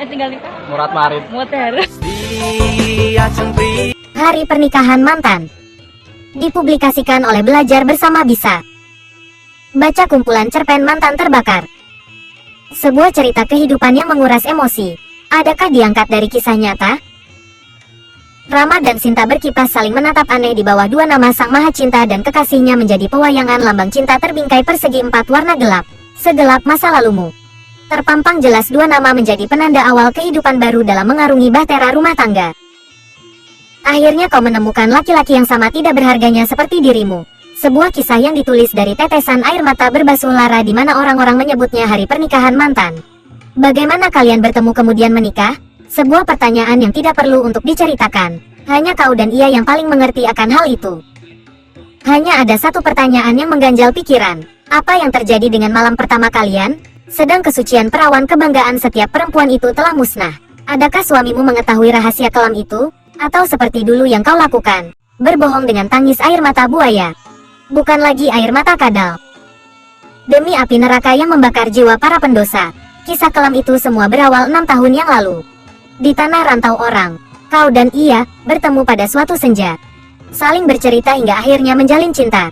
Tinggal nikah. Murad Marid. Motor. Hari pernikahan mantan. Dipublikasikan oleh Belajar Bersama Bisa. Baca kumpulan cerpen mantan terbakar. Sebuah cerita kehidupan yang menguras emosi. Adakah diangkat dari kisah nyata? Rama dan Sinta berkipas saling menatap aneh di bawah dua nama sang maha cinta dan kekasihnya menjadi pewayangan lambang cinta terbingkai persegi 4 warna gelap. Segelap masa lalumu. Terpampang jelas dua nama menjadi penanda awal kehidupan baru dalam mengarungi bahtera rumah tangga. Akhirnya kau menemukan laki-laki yang sama tidak berharganya seperti dirimu. Sebuah kisah yang ditulis dari tetesan air mata berbasuh lara di mana orang-orang menyebutnya hari pernikahan mantan. Bagaimana kalian bertemu kemudian menikah? Sebuah pertanyaan yang tidak perlu untuk diceritakan. Hanya kau dan ia yang paling mengerti akan hal itu. Hanya ada satu pertanyaan yang mengganjal pikiran. Apa yang terjadi dengan malam pertama kalian? Sedang kesucian perawan kebanggaan setiap perempuan itu telah musnah. Adakah suamimu mengetahui rahasia kelam itu? Atau seperti dulu yang kau lakukan, berbohong dengan tangis air mata buaya? Bukan lagi air mata kadal. Demi api neraka yang membakar jiwa para pendosa. Kisah kelam itu semua berawal 6 tahun yang lalu. Di tanah rantau orang, kau dan ia bertemu pada suatu senja. Saling bercerita hingga akhirnya menjalin cinta.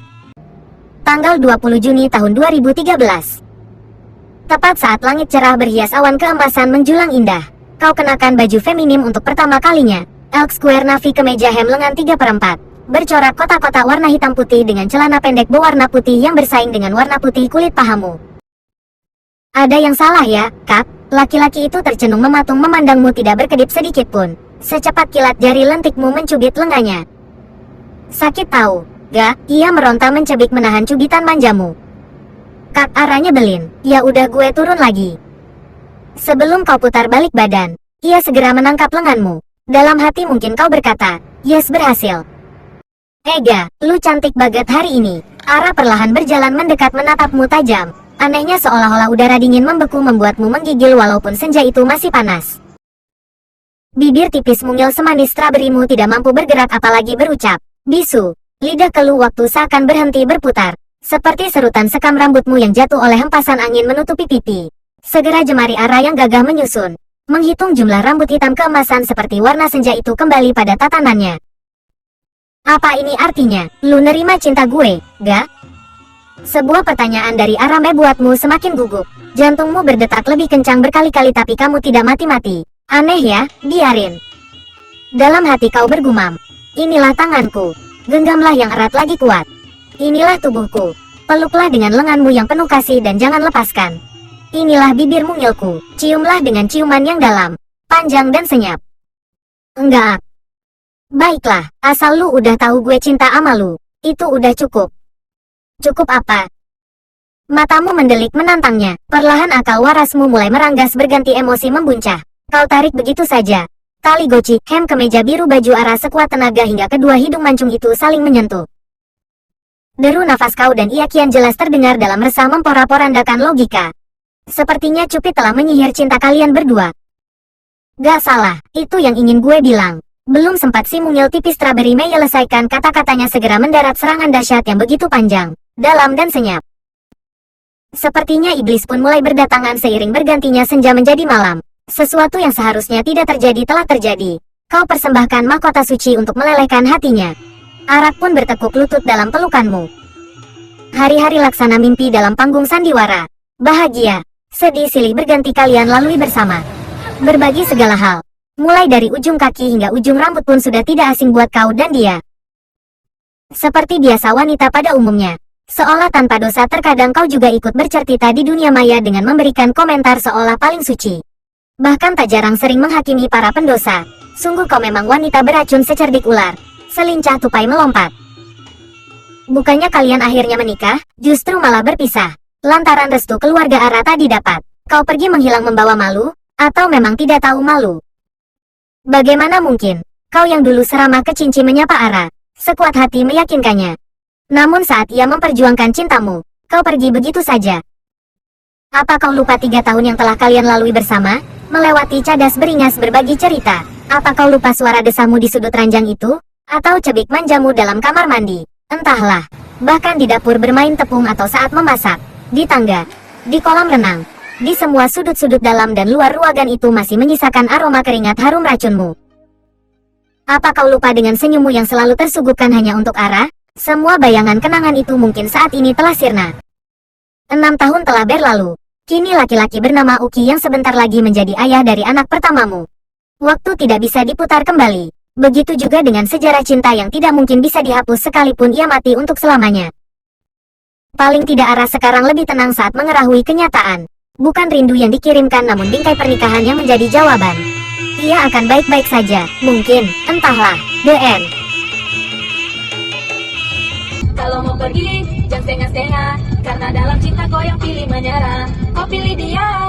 Tanggal 20 Juni tahun 2013. Tepat saat langit cerah berhias awan keemasan menjulang indah, kau kenakan baju feminim untuk pertama kalinya. Elk Square navy kemeja hem lengan 3/4. Bercorak kotak-kotak warna hitam putih dengan celana pendek berwarna putih yang bersaing dengan warna putih kulit pahamu. Ada yang salah ya, Kak? Laki-laki itu tercenung mematung memandangmu tidak berkedip sedikit pun. Secepat kilat jari lentikmu mencubit lengannya. Sakit tahu, gak? Ia meronta mencebik menahan cubitan manjamu. Kak, arahnya belin. Ya udah gue turun lagi. Sebelum kau putar balik badan, ia segera menangkap lenganmu. Dalam hati mungkin kau berkata, yes berhasil. Ega, lu cantik banget hari ini. Ara perlahan berjalan mendekat menatapmu tajam. Anehnya seolah-olah udara dingin membeku membuatmu menggigil walaupun senja itu masih panas. Bibir tipis mungil semanis stroberimu tidak mampu bergerak apalagi berucap. Bisu, lidah keluh waktu seakan berhenti berputar. Seperti serutan sekam rambutmu yang jatuh oleh hempasan angin menutupi pipi. Segera jemari Ara yang gagah menyusun. Menghitung jumlah rambut hitam keemasan seperti warna senja itu kembali pada tatanannya. Apa ini artinya? Lu nerima cinta gue, gak? Sebuah pertanyaan dari Ara membuatmu semakin gugup. Jantungmu berdetak lebih kencang berkali-kali tapi kamu tidak mati-mati. Aneh ya, biarin. Dalam hati kau bergumam. Inilah tanganku. Genggamlah yang erat lagi kuat. Inilah tubuhku. Peluklah dengan lenganmu yang penuh kasih dan jangan lepaskan. Inilah bibir mungilku. Ciumlah dengan ciuman yang dalam, panjang dan senyap. Enggak. Baiklah, asal lu udah tahu gue cinta sama lu. Itu udah cukup. Cukup apa? Matamu mendelik menantangnya. Perlahan akal warasmu mulai meranggas berganti emosi membuncah. Kau tarik begitu saja. Tali goci, hem kemeja biru baju Ara sekuat tenaga hingga kedua hidung mancung itu saling menyentuh. Deru nafas kau dan ia kian jelas terdengar dalam resah memporak-porandakan logika. Sepertinya Cupid telah menyihir cinta kalian berdua. Gak salah, itu yang ingin gue bilang. Belum sempat si mungil tipis strawberry menyelesaikan kata-katanya segera mendarat serangan dahsyat yang begitu panjang, dalam dan senyap. Sepertinya iblis pun mulai berdatangan seiring bergantinya senja menjadi malam. Sesuatu yang seharusnya tidak terjadi telah terjadi. Kau persembahkan mahkota suci untuk melelehkan hatinya. Arak pun bertekuk lutut dalam pelukanmu. Hari-hari laksana mimpi dalam panggung sandiwara. Bahagia, sedih silih berganti kalian lalui bersama. Berbagi segala hal. Mulai dari ujung kaki hingga ujung rambut pun sudah tidak asing buat kau dan dia. Seperti biasa wanita pada umumnya. Seolah tanpa dosa terkadang kau juga ikut bercerita di dunia maya dengan memberikan komentar seolah paling suci. Bahkan tak jarang sering menghakimi para pendosa. Sungguh kau memang wanita beracun secerdik ular. Selincah tupai melompat. Bukannya kalian akhirnya menikah, justru malah berpisah. Lantaran restu keluarga Ara tadi dapat. Kau pergi menghilang membawa malu, atau memang tidak tahu malu? Bagaimana mungkin? Kau yang dulu seramah kecinci menyapa Ara, sekuat hati meyakinkannya. Namun saat ia memperjuangkan cintamu, kau pergi begitu saja. Apa kau lupa 3 tahun yang telah kalian lalui bersama? Melewati cadas beringas berbagi cerita. Apa kau lupa suara desamu di sudut ranjang itu? Atau cebik manjamu dalam kamar mandi? Entahlah. Bahkan di dapur bermain tepung atau saat memasak. Di tangga. Di kolam renang. Di semua sudut-sudut dalam dan luar ruangan itu masih menyisakan aroma keringat harum racunmu. Apa kau lupa dengan senyummu yang selalu tersuguhkan hanya untuk Ara? Semua bayangan kenangan itu mungkin saat ini telah sirna. 6 tahun telah berlalu. Kini laki-laki bernama Uki yang sebentar lagi menjadi ayah dari anak pertamamu. Waktu tidak bisa diputar kembali. Begitu juga dengan sejarah cinta yang tidak mungkin bisa dihapus sekalipun ia mati untuk selamanya. Paling tidak Ara sekarang lebih tenang saat mengetahui kenyataan. Bukan rindu yang dikirimkan namun bingkai pernikahan yang menjadi jawaban. Ia akan baik-baik saja, mungkin, entahlah, the end. Kalau mau pergi, jangan setengah-setengah. Karena dalam cinta kau yang pilih menyerah. Kau pilih dia.